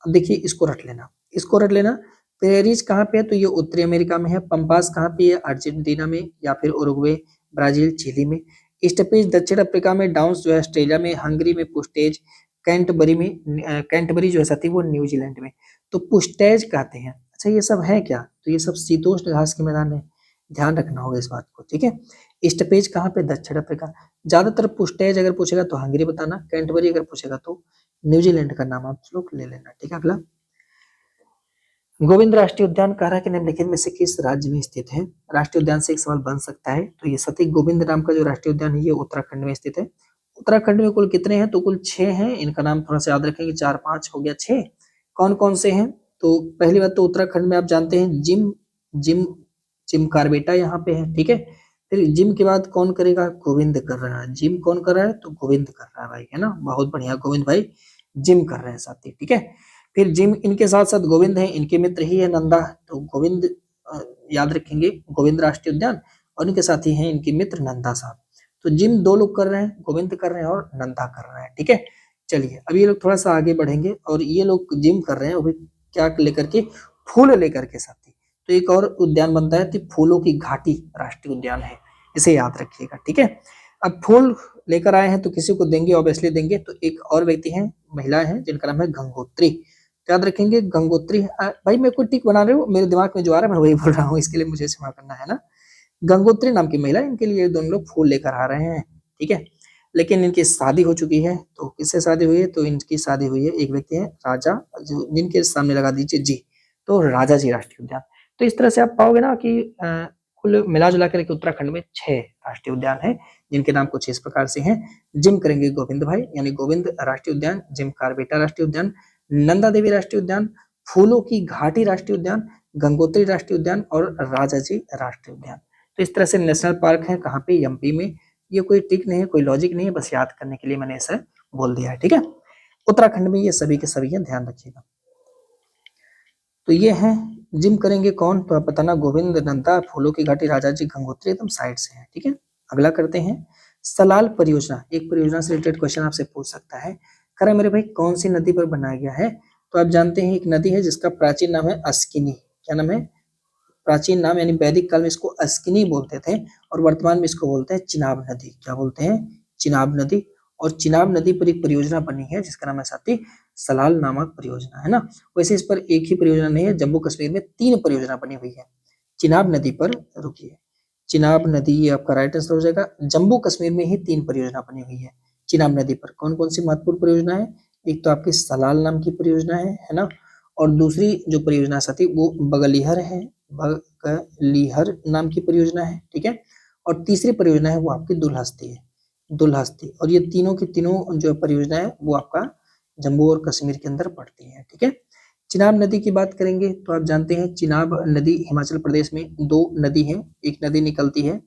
अब देखिए इसको रट लेना, इसको रट लेना। पेरिस कहाँ पे है, तो ये उत्तरी अमेरिका में है। पंपास कहाँ पे है, अर्जेंटीना में या फिर उरुग्वे, ब्राजील, चिली में। ईस्टपेज दक्षिण अफ्रीका में। डाउन्स जो है ऑस्ट्रेलिया में। हंगरी में पुस्टेज, कैंटबरी में, कैंटबरी जो है साथी वो न्यूजीलैंड में। तो पुस्टेज कहते हैं। अच्छा ये सब है क्या, तो ये सब शीतोष्ण घास के मैदान है, ध्यान रखना होगा इस बात को, ठीक है। ईस्टपेज कहाँ पे, दक्षिण अफ्रीका। ज्यादातर पुस्टेज अगर पूछेगा तो हंगरी बताना, कैंटबरी अगर पूछेगा तो न्यूजीलैंड का नाम आप लोग ले लेना, ठीक है। अगला, गोविंद राष्ट्रीय उद्यान कह रहा है कि निम्नलिखित में से किस राज्य में स्थित है। राष्ट्रीय उद्यान से एक सवाल बन सकता है, तो ये सती गोविंद नाम का जो राष्ट्रीय उद्यान है ये उत्तराखंड में स्थित है। उत्तराखंड में कुल कितने हैं, तो कुल 6 हैं, इनका नाम थोड़ा सा याद रखेंगे, 4-5 हो गया, 6 कौन कौन से हैं। तो पहली बात तो उत्तराखंड में आप जानते हैं जिम जिम जिम कार्बेटा यहाँ पे है, ठीक है। फिर जिम के बाद कौन करेगा, गोविंद कर रहा है। जिम कौन कर रहा है, तो गोविंद कर रहा है भाई, है ना, बहुत बढ़िया, गोविंद भाई जिम कर रहे हैं साथी, ठीक है। फिर जिम इनके साथ साथ गोविंद है, इनके मित्र ही है नंदा, तो गोविंद याद रखेंगे, गोविंद राष्ट्रीय उद्यान, और इनके साथी हैं इनके मित्र नंदा साहब। तो जिम 2 लोग कर रहे हैं, गोविंद कर रहे हैं और नंदा कर रहे हैं, ठीक है। चलिए अब ये लोग थोड़ा सा आगे बढ़ेंगे, और ये लोग जिम कर रहे हैं, वो भी क्या लेकर के, फूल लेकर के साथी। तो एक और उद्यान बनता है, तो फूलों की घाटी राष्ट्रीय उद्यान है, इसे याद रखिएगा, ठीक है। अब फूल लेकर आए हैं तो किसी को देंगे, ऑब्वियसली देंगे, तो एक और व्यक्ति हैं, महिला है, जिनका नाम है गंगोत्री, याद रखेंगे गंगोत्री। भाई मैं कोई टिक बना रहे हो, मेरे दिमाग में जो आ रहा है मैं वही बोल रहा हूँ, इसके लिए मुझे क्षमा करना, है ना। गंगोत्री नाम की महिला, इनके लिए दोनों लोग फूल लेकर आ रहे हैं, ठीक है। लेकिन इनकी शादी हो चुकी है, तो किससे शादी हुई है, तो इनकी शादी हुई है, एक व्यक्ति है राजा, जो जिनके सामने लगा दीजिए जी, तो राजा जी राष्ट्रीय उद्यान। तो इस तरह से आप पाओगे ना कि कुल मिला जुला कर उत्तराखंड में 6 राष्ट्रीय उद्यान है, जिनके नाम कुछ इस प्रकार से हैं। जिम करेंगे गोविंद भाई, यानी गोविंद राष्ट्रीय उद्यान, जिम कार्बेटा राष्ट्रीय उद्यान, नंदा देवी राष्ट्रीय उद्यान, फूलों की घाटी राष्ट्रीय उद्यान, गंगोत्री राष्ट्रीय उद्यान और राजाजी राष्ट्रीय उद्यान। तो इस तरह से नेशनल पार्क है कहाँ पे, एमपी में। ये कोई ट्रिक नहीं है, कोई लॉजिक नहीं है, बस याद करने के लिए मैंने ऐसा बोल दिया है, ठीक है। उत्तराखंड में ये सभी के सभी हैं, ध्यान रखिएगा। तो ये है, जिम करेंगे कौन, तो आप बताना, गोविंद, नंदा, फूलों की घाटी, राजाजी, गंगोत्री, एकदम साइड से है, ठीक है। अगला करते हैं, सलाल परियोजना, एक परियोजना से रिलेटेड क्वेश्चन आपसे पूछ सकता है। कह रहा है मेरे भाई कौन सी नदी पर बनाया गया है, तो आप जानते हैं एक नदी है जिसका प्राचीन नाम है अस्किनी। क्या नाम है, प्राचीन नाम, यानी वैदिक काल में इसको अस्किनी बोलते थे, और वर्तमान में इसको बोलते हैं चिनाब नदी। क्या बोलते हैं, चिनाब नदी। और चिनाब नदी पर एक परियोजना बनी है जिसका नाम है साथी सलाल नामक परियोजना, है ना। वैसे इस पर एक ही परियोजना नहीं है, जम्मू कश्मीर में 3 परियोजना बनी हुई है चिनाब नदी पर। रुकिए, चिनाब नदी ये आपका राइट आंसर हो जाएगा। जम्मू कश्मीर में ही 3 परियोजना बनी हुई है चिनाब नदी पर। कौन कौन सी महत्वपूर्ण परियोजना है? एक तो आपकी सलाल नाम की परियोजना है ना, और दूसरी जो परियोजना साथी वो बगलिहर है, बगलिहर नाम की परियोजना है, ठीक है। और तीसरी परियोजना है वो आपकी दुल्हस्ती है, दुल्हस्ती। और ये तीनों की तीनों जो परियोजना है वो आपका जम्मू और कश्मीर के अंदर पड़ती है, ठीक है। चिनाब नदी की बात करेंगे तो आप जानते हैं चिनाब नदी हिमाचल प्रदेश में 2 नदी है। एक नदी निकलती है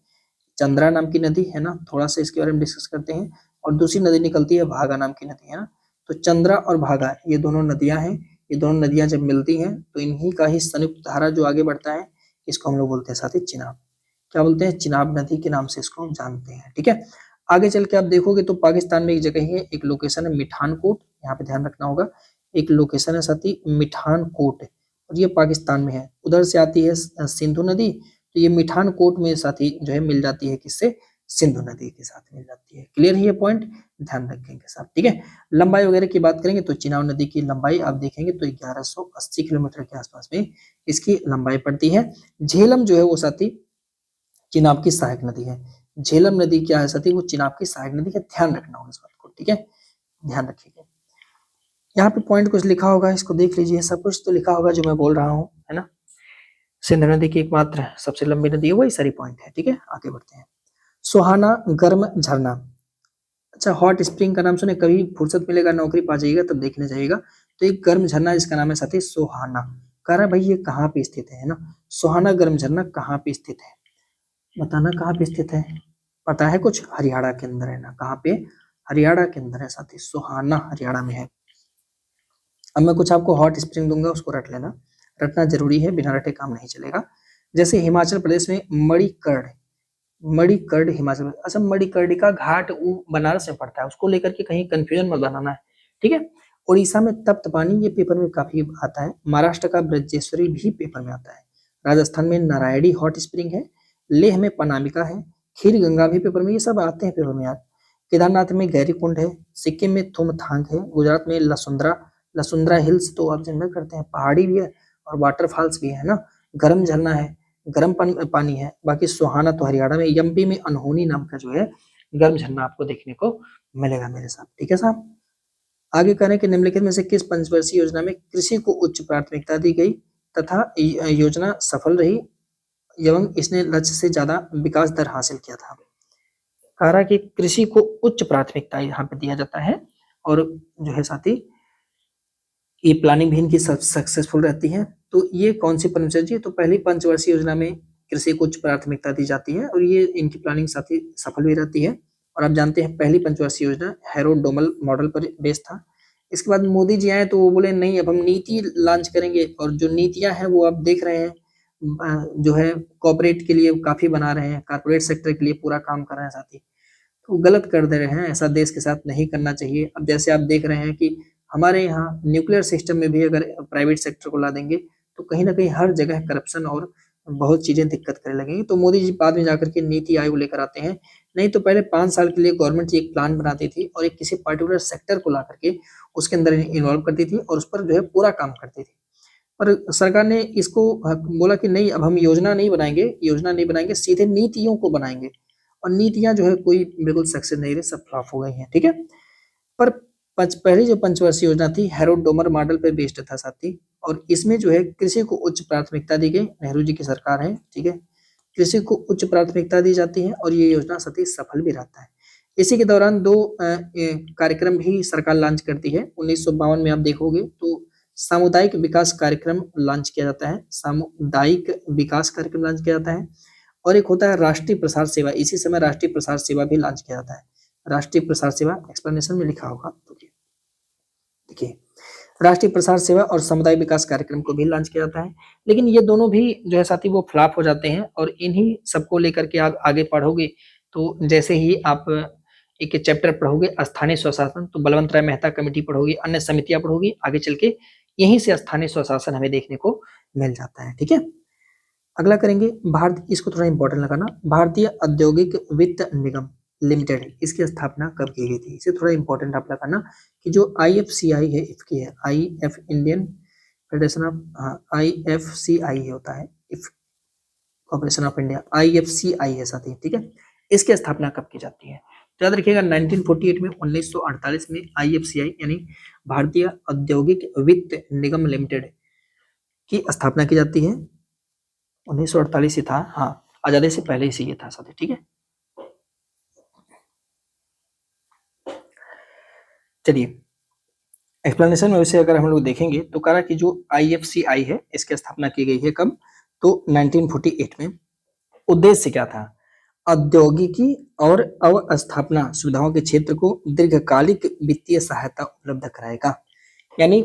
चंद्रा नाम की नदी, है ना, थोड़ा सा इसके बारे में डिस्कस करते हैं। और दूसरी नदी निकलती है भागा नाम की नदी, है ना। तो चंद्रा और भागा ये दोनों नदियां हैं। ये दोनों नदियां जब मिलती हैं तो इन्हीं का ही संयुक्त धारा जो आगे बढ़ता है इसको हम लोग बोलते हैं साथी चिनाब। क्या बोलते हैं? चिनाब नदी के नाम से इसको हम जानते हैं, ठीक है। आगे चल के आप देखोगे तो पाकिस्तान में एक जगह ही है, एक लोकेशन है मिठानकोट, यहाँ पे ध्यान रखना होगा। एक लोकेशन है साथी मिठानकोट और ये पाकिस्तान में है। उधर से आती है सिंधु नदी, तो ये मिठानकोट में साथी जो है मिल जाती है किससे? सिंधु नदी के साथ मिल जाती है। क्लियर है ये पॉइंट? ध्यान रखेंगे साहब, ठीक है। लंबाई वगैरह की बात करेंगे तो चिनाब नदी की लंबाई आप देखेंगे तो 1180 किलोमीटर के आसपास में इसकी लंबाई पड़ती है। झेलम जो है वो साथी चिनाब की सहायक नदी है। झेलम नदी क्या है साथी? वो चिनाब की सहायक नदी है। ध्यान रखना होगा इस बात को, ठीक है, ध्यान रखिएगा। यहाँ पे पॉइंट कुछ लिखा होगा, इसको देख लीजिए। सब कुछ तो लिखा होगा जो मैं बोल रहा हूँ, है ना। सिंध नदी की एकमात्र सबसे लंबी नदी है, वही सारी पॉइंट है, ठीक है। आगे बढ़ते हैं। सुहाना गर्म झरना। अच्छा, हॉट स्प्रिंग का नाम सुने? कभी फुर्सत मिलेगा, नौकरी पा जाइएगा तब देखने जाइएगा। तो एक गर्म झरना जिसका नाम है साथी सोहाना। कह रहा है भाई ये कहाँ पे स्थित है ना। सोहाना गर्म झरना कहाँ पे स्थित है? बताना कहाँ पे स्थित है। पता है कुछ? हरियाणा के अंदर है ना। कहाँ पे? हरियाणा के अंदर है साथी। सोहाना हरियाणा में है। अब मैं कुछ आपको हॉट स्प्रिंग दूंगा, उसको रट लेना। रटना जरूरी है, बिना रटे काम नहीं चलेगा। जैसे हिमाचल प्रदेश में मणिकर्ण, मणिकर्ण हिमाचल प्रदेश। अच्छा, मणिकर्णिका घाट वो बनारस में पड़ता है, उसको लेकर के कहीं कंफ्यूजन मत बनाना है, ठीक है। उड़ीसा में तप्त पानी, ये पेपर में काफी आता है। महाराष्ट्र का ब्रजेश्वरी भी पेपर में आता है। राजस्थान में नारायणी हॉट स्प्रिंग है। लेह में पनामिका है। खीर गंगा भी पेपर में, ये सब आते हैं पेपर में यार। केदारनाथ में गैरीकुंड है। सिक्किम में थुमथांग है। गुजरात में लसुंद्रा, लसुंद्रा हिल्स तो आप जनरल करते हैं, पहाड़ी भी है और वाटरफॉल्स भी है ना। गर्म झरना है, गर्म पानी है। बाकी सुहाना तो हरियाणा में। एमपी में अनहोनी नाम का जो है गर्म झरना आपको देखने को मिलेगा मेरे साथ, ठीक है साहब। आगे करें कि निम्नलिखित में से किस पंचवर्षीय योजना में कृषि को उच्च प्राथमिकता दी गई तथा योजना सफल रही एवं इसने लक्ष्य से ज्यादा विकास दर हासिल किया था। कह रहा कि कृषि को उच्च प्राथमिकता यहाँ पे दिया जाता है और जो है साथी ये प्लानिंग भी इनकी सक्सेसफुल रहती है। तो ये कौन सी पंचवर्षीय? तो पहली पंचवर्षीय योजना में कृषि को उच्च प्राथमिकता दी जाती है और ये इनकी प्लानिंग साथी सफल भी रहती है। और आप जानते हैं पहली पंचवर्षीय योजना हैरोल्ड डोमल मॉडल पर बेस्ड था। इसके बाद मोदी जी आए तो वो बोले नहीं, अब हम नीति लॉन्च करेंगे। और जो नीतियां हैं वो आप देख रहे हैं, जो है कॉर्पोरेट के लिए काफी बना रहे हैं, कॉर्पोरेट सेक्टर के लिए पूरा काम कर रहे हैं साथी। तो गलत कर दे रहे हैं, ऐसा देश के साथ नहीं करना चाहिए। अब जैसे आप देख रहे हैं कि हमारे यहाँ न्यूक्लियर सिस्टम में भी अगर प्राइवेट सेक्टर को ला देंगे तो कहीं ना कहीं हर जगह करप्शन और बहुत चीजें दिक्कत करने लगेंगी। तो मोदी जी बाद में जाकर के नीति आयोग लेकर आते हैं। नहीं तो पहले 5 साल के लिए गवर्नमेंट एक प्लान बनाती थी और एक किसी पर्टिकुलर सेक्टर को ला करके उसके अंदर इन्वॉल्व करती थी और उस पर जो है पूरा काम करती थी। पर सरकार ने इसको बोला कि नहीं, अब हम योजना नहीं बनाएंगे, योजना नहीं बनाएंगे, सीधे नीतियों को बनाएंगे। और नीतियां जो है कोई बिल्कुल सक्सेस नहीं रही, सब फ्लॉप हो गई हैं, ठीक है। पर पहली जो पंचवर्षीय योजना थी हैरोल्ड डोमर मॉडल पर बेस्ड था साथी। और इसमें जो है कृषि को उच्च प्राथमिकता दी गई। नेहरू जी की सरकार है, ठीक है। कृषि को उच्च प्राथमिकता दी जाती है और ये योजना साथी सफल भी रहता है। इसी के दौरान 2 कार्यक्रम भी सरकार लॉन्च करती है। 1952 में आप देखोगे तो सामुदायिक विकास कार्यक्रम लॉन्च किया जाता है, सामुदायिक विकास कार्यक्रम लॉन्च किया जाता है। और एक होता है राष्ट्रीय प्रसार सेवा। इसी समय राष्ट्रीय प्रसार सेवा भी लॉन्च किया जाता है। राष्ट्रीय प्रसार सेवा एक्सप्लेनेशन में लिखा होगा, देखिए राष्ट्रीय प्रसार सेवा और समुदाय विकास कार्यक्रम को भी लॉन्च किया जाता है। लेकिन ये दोनों भी जो है साथी वो फ्लॉप हो जाते हैं। और इन्हीं सबको लेकर के आप आगे पढ़ोगे तो जैसे ही आप एक चैप्टर पढ़ोगे स्थानीय स्वशासन, तो बलवंत राय मेहता कमेटी पढ़ोगे, अन्य समितियां पढ़ोगी, आगे चल के यहीं से स्थानीय स्वशासन हमें देखने को मिल जाता है, ठीक है। अगला करेंगे भारत, इसको थोड़ा इंपॉर्टेंट लगाना, भारतीय औद्योगिक वित्त निगम। लिमिटेड, इसकी स्थापना कब की गई थी? इसे थोड़ा इंपॉर्टेंट आप लगाना कि जो IFCI है इसकी है, IF Indian federation of, IFCI होता है, if corporation of India, IFCI है साथी, ठीक है। इसकी स्थापना कब की जाती है? तो याद रखिएगा 1948 में, 1948 में IFCI यानी भारतीय औद्योगिक वित्त निगम लिमिटेड की स्थापना की जाती है। 1948 ही था, हाँ, आजादी से पहले ही ये था साथी, ठीक है। चलिए एक्सप्लेनेशन में वैसे अगर हम लोग देखेंगे तो कह रहा कि जो IFCI है इसकी स्थापना की गई है कब? तो 1948 में। उद्देश्य क्या था? औद्योगिकी और अवस्थापना सुविधाओं के क्षेत्र को दीर्घकालिक वित्तीय सहायता उपलब्ध कराएगा। यानी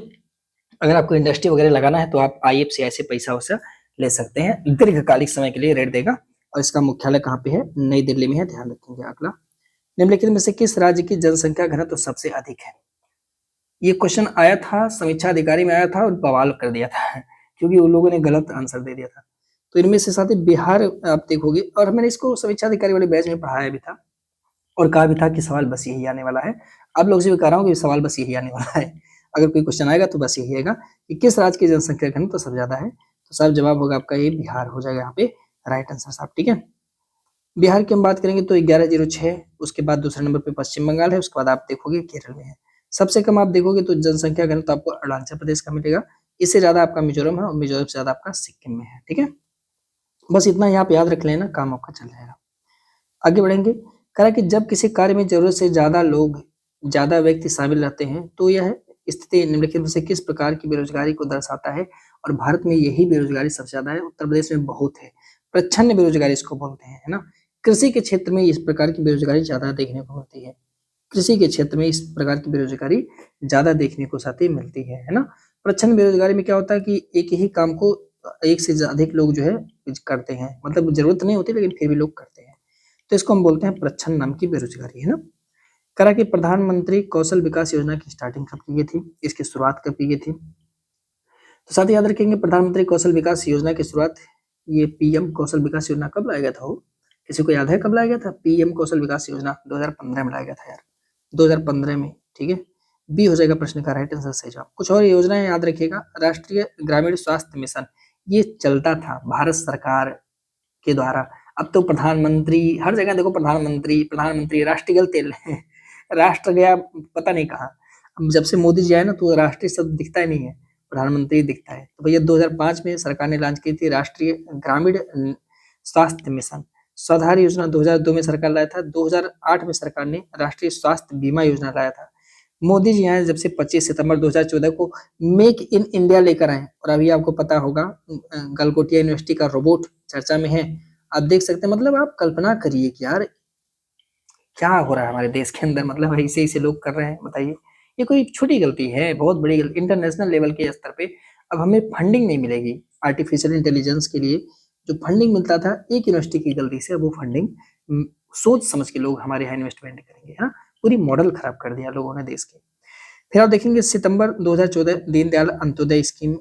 अगर आपको इंडस्ट्री वगैरह लगाना है तो आप IFCI से पैसा वैसा ले सकते हैं, दीर्घकालिक समय के लिए रेट देगा। और इसका मुख्यालय कहाँ पे है? नई दिल्ली में है, ध्यान रखेंगे। अगला, निम्नलिखित में से किस राज्य की जनसंख्या घनत्व सबसे अधिक है? ये क्वेश्चन आया था, समीक्षा अधिकारी में आया था और बवाल कर दिया था क्योंकि उन लोगों ने गलत आंसर दे दिया था। तो इनमें से साथ ही बिहार आप देखोगे, और मैंने इसको समीक्षा अधिकारी वाले बैच में पढ़ाया भी था और कहा भी था कि सवाल बस यही आने वाला है। आप लोग से भी कह रहा हूँ कि सवाल बस यही आने वाला है। अगर कोई क्वेश्चन आएगा तो बस यही आएगा कि किस राज्य की जनसंख्या घनत्व तो सबसे ज्यादा है, तो सब जवाब होगा आपका ये बिहार हो जाएगा यहाँ पे राइट आंसर साहब, ठीक है। बिहार की हम बात करेंगे तो 1106, उसके बाद दूसरे नंबर पे पश्चिम बंगाल है, उसके बाद आप देखोगे केरल में है। सबसे कम आप देखोगे तो जनसंख्या घनत्व तो आपको अरुणाचल प्रदेश का मिलेगा, इससे ज्यादा आपका मिजोरम है और मिजोरम से ज्यादा आपका सिक्किम में है, ठीक है। बस इतना ही आप याद रख लेना, काम आपका चल जाएगा। आगे बढ़ेंगे, कहा कि जब किसी कार्य में जरूरत से ज्यादा लोग, ज्यादा व्यक्ति शामिल रहते हैं तो यह स्थिति निम्नलिखित में से किस प्रकार की बेरोजगारी को दर्शाता है? और भारत में यही बेरोजगारी सबसे ज्यादा है, उत्तर प्रदेश में बहुत है, प्रच्छन्न बेरोजगारी इसको बोलते हैं, है ना। कृषि के क्षेत्र में इस प्रकार की बेरोजगारी ज्यादा देखने को मिलती है, कृषि के क्षेत्र में इस प्रकार की बेरोजगारी ज्यादा देखने को साथी मिलती है ना। प्रच्छन्न बेरोजगारी में क्या होता है कि एक ही काम को एक से अधिक लोग जो है करते हैं, मतलब जरूरत नहीं होती लेकिन फिर भी लोग करते हैं, तो इसको हम बोलते हैं प्रच्छन्न नाम की बेरोजगारी, है ना। करा कि प्रधानमंत्री कौशल विकास योजना की स्टार्टिंग कब की गई थी, इसकी शुरुआत कब की गई थी? तो साथ ही याद रखेंगे प्रधानमंत्री कौशल विकास योजना की शुरुआत, ये PM कौशल विकास योजना कब लाया गया था? किसी को याद है कब लाया गया था? PM कौशल विकास योजना 2015 में लाया गया था यार, 2015 में, ठीक है। बी हो जाएगा प्रश्न का राइट आंसर सही जवाब। कुछ और योजनाएं याद रखिएगा, राष्ट्रीय ग्रामीण स्वास्थ्य मिशन, ये चलता था भारत सरकार के द्वारा। अब तो प्रधानमंत्री, हर जगह देखो प्रधानमंत्री प्रधानमंत्री, राष्ट्र गलत राष्ट्र गया पता नहीं कहाँ। अब जब से मोदी जी आए ना तो राष्ट्रीय शब्द दिखता ही नहीं है, प्रधानमंत्री दिखता है। तो भैया 2005 में सरकार ने लॉन्च की थी राष्ट्रीय ग्रामीण स्वास्थ्य मिशन। स्वधार योजना 2002 में सरकार लाया था, 2008 में सरकार ने राष्ट्रीय स्वास्थ्य बीमा योजना लाया था। मोदी जी आए जब से 25 सितंबर 2014 को मेक इन इंडिया लेकर आए, और अभी आपको पता होगा गलगोटिया यूनिवर्सिटी का रोबोट चर्चा में है। आप देख सकते हैं, मतलब आप कल्पना करिए कि यार क्या हो रहा है हमारे देश के अंदर, मतलब ऐसे ऐसे लोग कर रहे हैं, बताइए। ये कोई छोटी गलती है? बहुत बड़ी गलती, इंटरनेशनल लेवल के स्तर पे अब हमें फंडिंग नहीं मिलेगी आर्टिफिशियल इंटेलिजेंस के लिए। जो फंडिंग मिलता था एक यूनिवर्सिटी की गलती से, अब वो फंडिंग सोच समझ के लोग हमारे यहाँ इन्वेस्टमेंट करेंगे, है ना। पूरी मॉडल खराब कर दिया लोगों ने देश के। फिर आप देखेंगे सितंबर 2014 दीनदयाल अंत्योदय स्कीम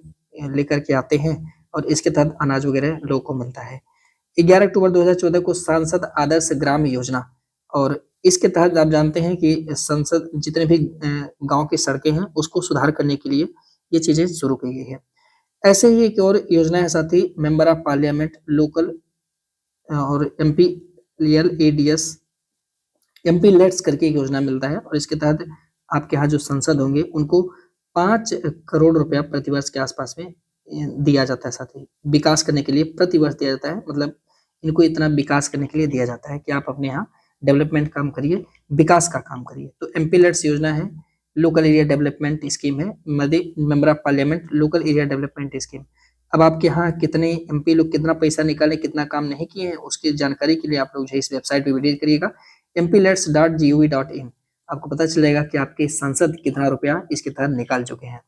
लेकर के आते हैं, और इसके तहत अनाज वगैरह लोगों को मिलता है। 11 अक्टूबर 2014 को सांसद आदर्श ग्राम योजना, और इसके तहत आप जानते हैं कि संसद जितने भी गांव की सड़कें हैं उसको सुधार करने के लिए ये चीजें शुरू की गई है। ऐसे ही एक और योजना है साथी, मेंबर ऑफ पार्लियामेंट लोकल और MP लेट्स करके एक योजना मिलता है, और इसके तहत आपके यहाँ जो संसद होंगे उनको 5 करोड़ रुपया प्रतिवर्ष के आसपास में दिया जाता है साथी, विकास करने के लिए प्रतिवर्ष दिया जाता है। मतलब इनको इतना विकास करने के लिए दिया जाता है कि आप अपने यहाँ डेवलपमेंट काम करिए, विकास का काम करिए। तो MP लेट्स योजना है, लोकल एरिया डेवलपमेंट स्कीम है, member of parliament local area development scheme. अब आपके यहाँ कितने MP लोग कितना पैसा निकाले, कितना काम नहीं किए हैं, उसकी जानकारी के लिए आप लोग जो इस वेबसाइट पे विजिट करिएगा mplets.gov.in, आपको पता चलेगा कि आपके सांसद कितना रुपया इसके तहत निकाल चुके हैं।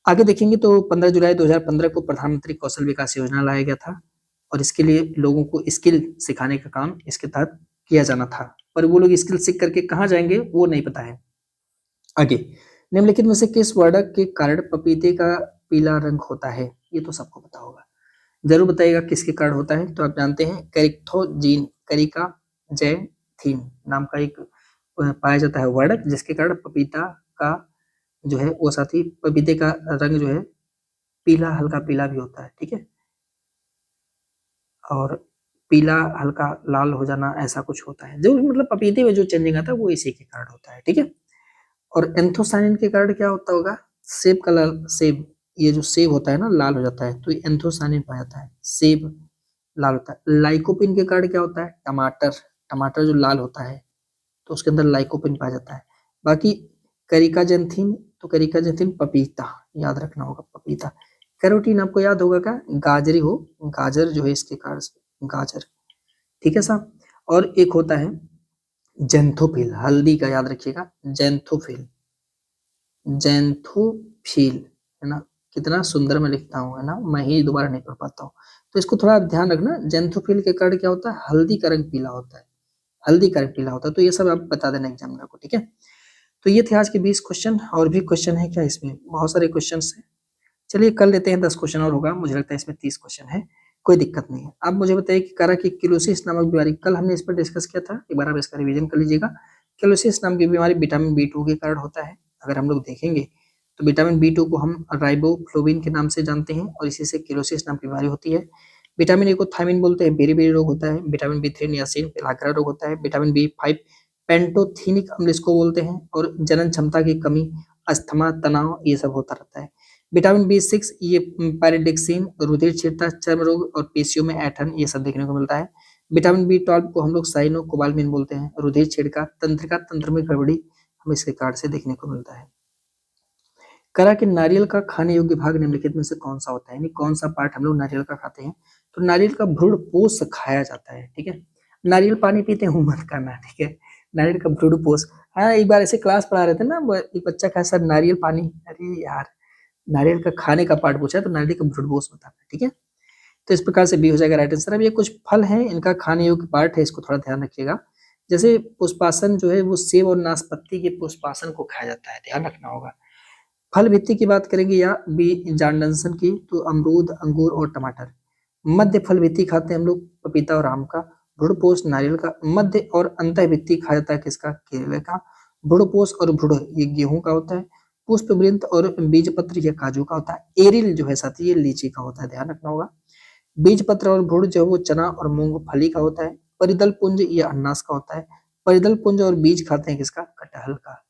आगे देखेंगे तो 15 जुलाई 2015 को प्रधानमंत्री कौशल विकास योजना लाया गया था, और इसके लिए लोगों को स्किल सिखाने का काम इसके तहत किया जाना था, पर वो लोग स्किल सीख करके कहाँ जाएंगे वो नहीं पता है। आगे, निम्नलिखित में से किस वर्णक के कारण पपीते का पीला रंग होता है? ये तो सबको पता होगा, जरूर बताइएगा किसके कारण होता है। तो आप जानते हैं कैरिक्थोजीन, करिका जय जैंथीन नाम का एक पाया जाता है वर्ड, जिसके कारण पपीता का जो है वो साथी पपीते का रंग जो है पीला, हल्का पीला भी होता है, ठीक है, और पीला हल्का लाल हो जाना ऐसा कुछ होता है, जो मतलब पपीते में जो चेंजिंग आता है वो इसी के कारण होता है, ठीक है। और एंथोसायनिन के कारण क्या होता होगा, सेब का लाल, सेब, ये जो सेब होता है ना लाल हो जाता है, तो ये एंथोसायनिन पाया जाता है, सेब लाल होता है। लाइकोपिन के कारण क्या होता है, टमाटर, टमाटर जो लाल होता है तो उसके अंदर लाइकोपिन पाया जाता है। बाकी करिकाजेंथिन, तो करिकाजेंथिन पपीता, याद रखना होगा पपीता। कैरोटीन आपको याद होगा क्या, गाजरी हो, गाजर जो है इसके कारण से, गाजर, ठीक है साहब। और एक होता है जेंथोफिल, हल्दी का याद रखिएगा, जेंथोफिल, जेंथोफिल, है ना, कितना सुंदर मैं लिखता हूँ, है ना, मैं ही दोबारा नहीं पढ़ पाता हूँ, तो इसको थोड़ा ध्यान रखना। जेंथोफिल के कारण क्या होता है, हल्दी का रंग पीला होता है, हल्दी का रंग पीला होता है, तो ये सब आप बता देना एग्जामिनर को, ठीक है। तो ये थे आज के 20 क्वेश्चन, और भी क्वेश्चन है क्या इसमें, बहुत सारे क्वेश्चन है। चलिए कर लेते हैं, 10 क्वेश्चन और होगा, मुझे लगता है इसमें 30 क्वेश्चन है, कोई दिक्कत नहीं है। अब मुझे बताइए कि करा की किलोसिस नामक बीमारी, कल हमने इस पर डिस्कस किया था, एक बार आप इसका रिवीजन कर लीजिएगा। किलोसिस नाम की बीमारी विटामिन B2 के कारण होता है। अगर हम लोग देखेंगे तो विटामिन B2 को हम राइबोफ्लोविन के नाम से जानते हैं, और इसी से किलोसिस नाम की बीमारी होती है। विटामिन ए को थायमिन बोलते हैं, बेरी रोग होता है। विटामिन B3 नियासिन, पेलाग्रा रोग होता है। विटामिन B5 पेंटोथेनिक अम्ल इसको बोलते हैं, और जनन क्षमता की कमी, अस्थमा, तनाव, ये सब होता रहता है। विटामिन B6 ये पैराडिक्सिन, रुधिर छीरता, चर्म रोग और पेशियों में ऐंठन, ये सब देखने को मिलता है। विटामिन B12 को हम लोग साइनोकोबालमिन बोलते हैं, रुधिर छीड़का, तंत्रिका तंत्र में गड़बड़ी, हमें इसके कारण से देखने को मिलता है। करा कि नारियल का खाने योग्य भाग निम्नलिखित में से कौन सा होता है, यानी कौन सा पार्ट हम लोग नारियल का खाते हैं, तो नारियल का भ्रूण पोष खाया जाता है, ठीक है। नारियल पानी पीते हैं मत करना, ठीक है, नारियल का भ्रूण पोष। हाँ, एक बार ऐसे क्लास पढ़ा रहे थे ना, एक बच्चा कहा सर नारियल पानी, अरे यार, नारियल का खाने का पार्ट पूछा है तो नारियल का भ्रूण पोष बताना, ठीक है। तो इस प्रकार से बी हो जाएगा राइट आंसर। अब ये कुछ फल हैं, इनका खाने योग्य पार्ट है, इसको थोड़ा ध्यान रखिएगा। जैसे पुष्पासन जो है वो सेब और नाशपाती के पुष्पासन को खाया जाता है, ध्यान रखना होगा। फल भित्ति की बात करेंगे या बी जानडनसन की, तो अमरूद, अंगूर और टमाटर। मध्य फल भित्ति खाते हैं हम लोग, पपीता और आम का। भ्रूणपोष नारियल का। मध्य और अंतः भित्ति खाया जाता है किसका, केले का। भ्रूणपोष और भ्रूण ये गेहूं का होता है। पुष्प वृंत और बीज पत्र ये काजू का होता है। एरिल जो है साथी ये लीची का होता है, ध्यान रखना होगा। बीज पत्र और भ्रूण जो है वो चना और मूंगफली का होता है। परिदल पुंज ये अनानास का होता है। परिदल पुंज और बीज खाते हैं किसका, कटहल का।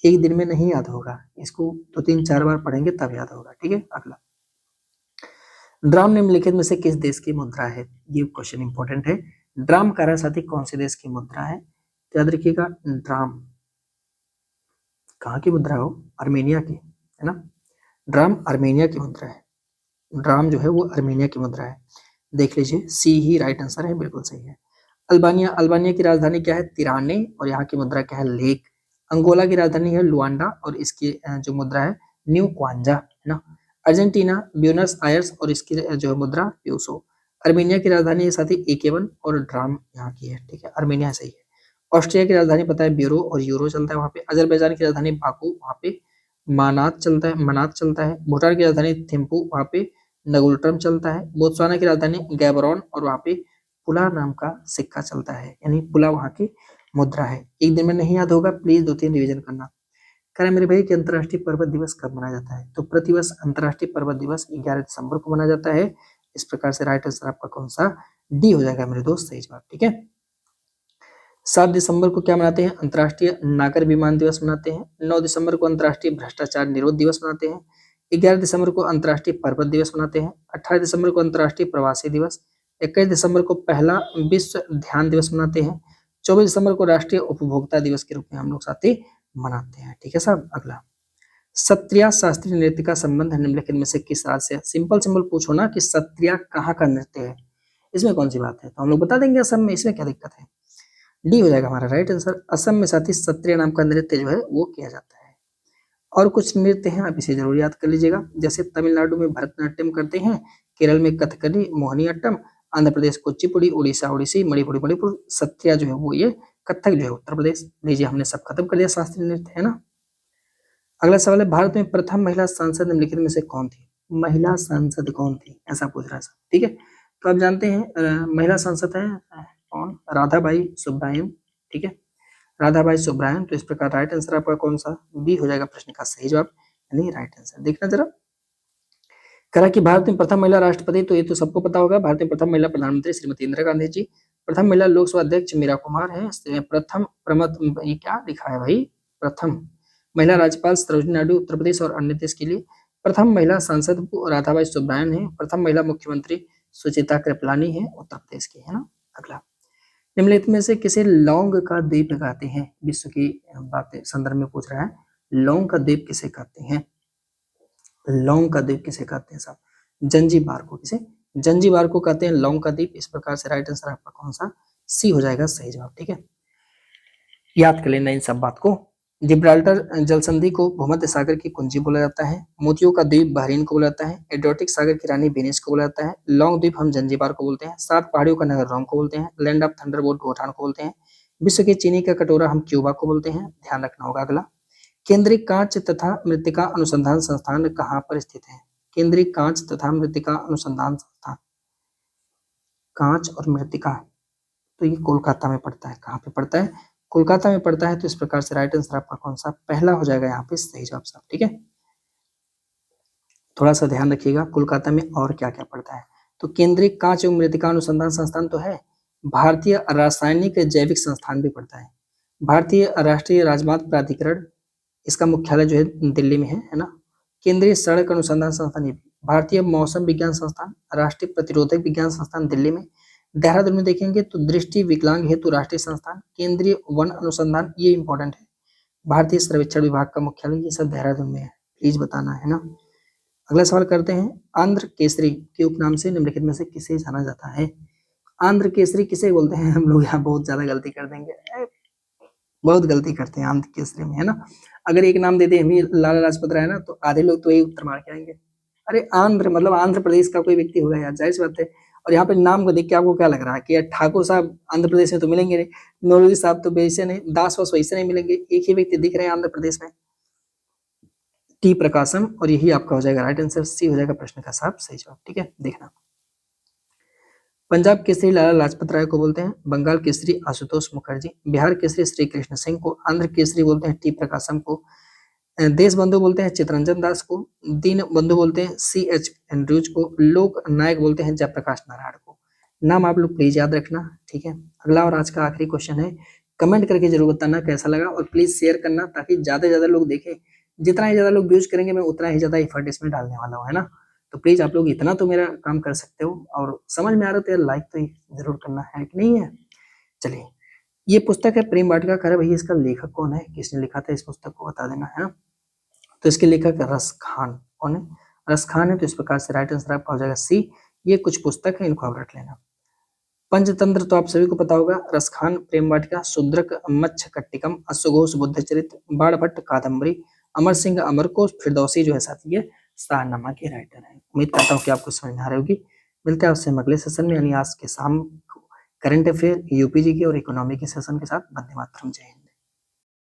एक दिन में नहीं याद होगा, इसको 2-3-4 बार पढ़ेंगे तब याद होगा, ठीक है। अगला, ड्राम निम्नलिखित में से किस देश की मुद्रा है, ये क्वेश्चन इंपॉर्टेंट है। ड्राम कह रहा है साथी कौन से देश की मुद्रा है, तो याद रखिएगा ड्राम कहाँ की मुद्रा हो, अर्मेनिया की, है ना। ड्राम अर्मेनिया की मुद्रा है, ड्राम जो है वो अर्मेनिया की मुद्रा है, देख लीजिए, सी ही राइट आंसर है, बिल्कुल सही है। अल्बानिया, अल्बानिया की राजधानी क्या है, तिराने, और यहाँ की मुद्रा क्या है, लेक। अंगोला की राजधानी है लुआंडा, और इसकी जो मुद्रा है न्यू क्वांजा, है ना। अर्जेंटीना ब्यूनस आयर्स, और इसकी जो मुद्रा प्यूसो। अर्मेनिया की राजधानी है साथी एकेवन, और ड्राम यहाँ की है, ठीक है, अर्मेनिया सही है। ऑस्ट्रिया की राजधानी पता है ब्यूरो, और यूरो चलता है वहाँ पे। अजरबैजान की राजधानी बाकू, वहाँ पे मानात चलता है, मनात चलता है। भूटान की राजधानी थिम्पू, वहाँ पे नगुल्ट्रम चलता है। बोत्सवाना की राजधानी गैबरोन, और वहाँ पे पुला नाम का सिक्का चलता है, यानी पुला वहाँ की मुद्रा है। एक दिन में नहीं याद होगा, प्लीज 2-3 रिवीजन करना। कह रहे मेरे भाई कि अंतर्राष्ट्रीय पर्वत दिवस कब मनाया जाता है, तो प्रतिवर्ष अंतर्राष्ट्रीय पर्वत दिवस 11 दिसंबर को मनाया जाता है। इस प्रकार से राइट आंसर आपका कौन सा, डी हो जाएगा मेरे दोस्त, सही जवाब, ठीक है। 7 दिसंबर को क्या मनाते हैं, अंतर्राष्ट्रीय नागर विमान दिवस मनाते हैं। 9 दिसंबर को अंतर्राष्ट्रीय भ्रष्टाचार निरोध दिवस मनाते हैं। 11 दिसंबर को अंतर्राष्ट्रीय पर्वत दिवस मनाते हैं। 18 दिसंबर को अंतर्राष्ट्रीय प्रवासी दिवस। 21 दिसंबर को पहला विश्व ध्यान दिवस मनाते हैं। 24 दिसंबर को राष्ट्रीय उपभोक्ता दिवस के रूप में हम लोग साथी मनाते हैं, ठीक है साहब। अगला, सत्रिया शास्त्रीय नृत्य का संबंध निम्नलिखित में से किस राज्य से है। सिंपल सिंपल पूछो ना कि सत्रिया कहाँ का नृत्य है, इसमें कौन सी बात है, तो हम लोग बता देंगे असम में, इसमें क्या दिक्कत है, डी हो जाएगा हमारा राइट आंसर। असम में साथी सत्रिया नाम का नृत्य जो है वो किया जाता है। और कुछ नृत्य हैं, आप इसे जरूर याद कर लीजिएगा, जैसे तमिलनाडु में भरतनाट्यम करते हैं, केरल में कथकली, मोहिनीअट्टम, आंध्र प्रदेश कुचिपुड़ी, उड़ीसा ओडिसी, मणिपुरी मणिपुर, सत्रिया जो है वो ये कथक जो है उत्तर प्रदेश। लीजिए हमने सब खत्म कर दिया शास्त्रीय नृत्य, है ना। अगला सवाल है, भारत में प्रथम महिला सांसद निम्नलिखित में से कौन थी, महिला सांसद कौन थी, ऐसा पूछ रहा है, ठीक है। तो आप जानते हैं महिला सांसद है कौन, राधाबाई सुब्बायम, ठीक है, राधाबाई सुब्रायन। तो इस प्रकार राइट आंसर आपका कौन सा, बी हो जाएगा प्रश्न का सही जवाब, यानी राइट आंसर। देखना जरा, करा कि भारत में प्रथम महिला राष्ट्रपति, तो ये तो सबको पता होगा, भारत में प्रथम महिला प्रधानमंत्री श्रीमती इंदिरा गांधी जी, प्रथम महिला लोकसभा अध्यक्ष मीरा कुमार है, प्रथम प्रमत, ये क्या लिखा है भाई, प्रथम महिला राज्यपाल सरोजिनी नायडू उत्तर प्रदेश और अन्य देश के लिए, प्रथम महिला सांसद राधाबाई सुब्रायन है, प्रथम महिला मुख्यमंत्री सुचिता कृपलानी है उत्तर प्रदेश की, है ना। अगला, निम्नलिखित में से किसे लौंग का द्वीप कहते हैं, विश्व की बातें संदर्भ में पूछ रहा है, लौंग का द्वीप किसे कहते हैं, लौंग का द्वीप किसे कहते हैं साहब, जंजीबार को, किसे, जंजीबार को कहते हैं लौंग का द्वीप। इस प्रकार से राइट आंसर आपका कौन सा, सी हो जाएगा सही जवाब, ठीक है, याद कर लेना इन सब बात को। जिब्राल्टर जल संधि को भूमध्य सागर की कुंजी बोला जाता है, मोतियों का द्वीप बहरीन को बोला जाता है, एड्रियाटिक सागर की रानी वेनिस को बोला जाता है, लौंग द्वीप हम जंजीबार को बोलते हैं, 7 पहाड़ियों का नगर रोम को बोलते हैं, लैंड ऑफ थंडरबोल्ट भूटान को बोलते हैं, विश्व की चीनी का कटोरा हम क्यूबा को बोलते हैं, ध्यान रखना होगा। अगला, केंद्रीय कांच तथा मृत्तिका अनुसंधान संस्थान कहाँ पर स्थित है, केंद्रीय कांच तथा मृत्तिका अनुसंधान संस्थान, कांच और मृत्तिका, तो ये कोलकाता में पड़ता है, कहाँ पे पड़ता है, कोलकाता में पड़ता है। तो इस प्रकार से राइट आंसर आपका कौन सा, पहला हो जाएगा यहाँ पे सही जवाब साहब, ठीक है, थोड़ा सा ध्यान रखिएगा कोलकाता में और क्या क्या पड़ता है। तो केंद्रीय कांच एवं मृत्तिका अनुसंधान संस्थान तो है, भारतीय रासायनिक जैविक संस्थान भी पड़ता है, भारतीय राष्ट्रीय राजमार्ग प्राधिकरण, इसका मुख्यालय जो है दिल्ली में है ना, केंद्रीय सड़क अनुसंधान संस्थान ये भी, भारतीय मौसम विज्ञान संस्थान, राष्ट्रीय प्रतिरोधक विज्ञान संस्थान दिल्ली में, देहरादून में देखेंगे तो दृष्टि विकलांग हेतु राष्ट्रीय संस्थान, केंद्रीय वन अनुसंधान, ये इंपॉर्टेंट है, भारतीय सर्वेक्षण विभाग का मुख्यालय, ये सब देहरादून में है, प्लीज बताना है ना। अगला सवाल करते हैं, आंध्र केसरी के उपनाम से निम्नलिखित में से किसे जाना जाता है, आंध्र केसरी किसे बोलते हैं, हम लोग यहाँ बहुत ज्यादा गलती कर देंगे, बहुत गलती करते हैं आंध्र केसरी में, है ना। अगर एक नाम दे दे हम ही लाला लाजपत राय ना, तो आधे लोग तो यही उत्तर मार के आएंगे, अरे आंध्र मतलब आंध्र प्रदेश का कोई व्यक्ति होगा यार, जाहिर सी बात है। और यहाँ पे नाम को देख के आपको क्या लग रहा है कि यार ठाकुर साहब आंध्र प्रदेश में तो मिलेंगे नहीं, नौरोजी साहब तो वैसे नहीं, दास वास वैसे नहीं मिलेंगे, एक ही व्यक्ति दिख रहे हैं आंध्र प्रदेश में, टी प्रकाशम, और यही आपका हो जाएगा राइट आंसर, सी हो जाएगा प्रश्न का साहब सही जवाब, ठीक है। देखना, पंजाब केसरी लाला लाजपत राय को बोलते हैं, बंगाल केसरी आशुतोष मुखर्जी, बिहार केसरी श्री कृष्ण सिंह को, आंध्र केसरी बोलते हैं टी प्रकाशम को, देश बंधु बोलते हैं चितरंजन दास को, दीन बंधु बोलते हैं सी एच एंड्रूज को, लोक नायक बोलते हैं जयप्रकाश नारायण को। नाम आप लोग प्लीज याद रखना, ठीक है। अगला और आज का आखिरी क्वेश्चन है, कमेंट करके जरूर बताना कैसा लगा, और प्लीज शेयर करना ताकि ज्यादा से ज्यादा लोग देखें, जितना ही ज्यादा लोग व्यूज करेंगे मैं उतना ही ज्यादा एफर्ट इसमें डालने वाला हूँ, है ना। तो प्लीज आप लोग इतना तो मेरा काम कर सकते हो, और समझ में आ रहा तो यार लाइक तो जरूर करना है कि नहीं है। चलिए, ये पुस्तक है प्रेम वाटिका, कह रहे भैया इसका लेखक कौन है, किसने लिखा था इस पुस्तक को बता देना, है ना। तो इसके लेखक रस खान, कौन है, रस खान है। तो इस प्रकार से राइट आंसर आपका हो जाएगा सी। ये कुछ पुस्तक है, इनको आप रख लेना। पंचतंत्र तो आप सभी को पता होगा, रस खान प्रेम वाटिका, शूद्रक मच्छ कट्टिकम, अश्वघोष बुद्ध चरित्र, बाणभट्ट कादम्बरी, अमर सिंह अमरकोश, फिरदौसी जो है साथी ये शाहनामा के राइटर है। उम्मीद करता हूँ कि आपको समझ में आ रही होगी। मिलते हैं उससे अगले सेशन में, यानी आज के शाम करंट अफेयर, यूपीजी के और इकोनॉमी के सेशन के साथ। वंदे मातरम, जय हिंद।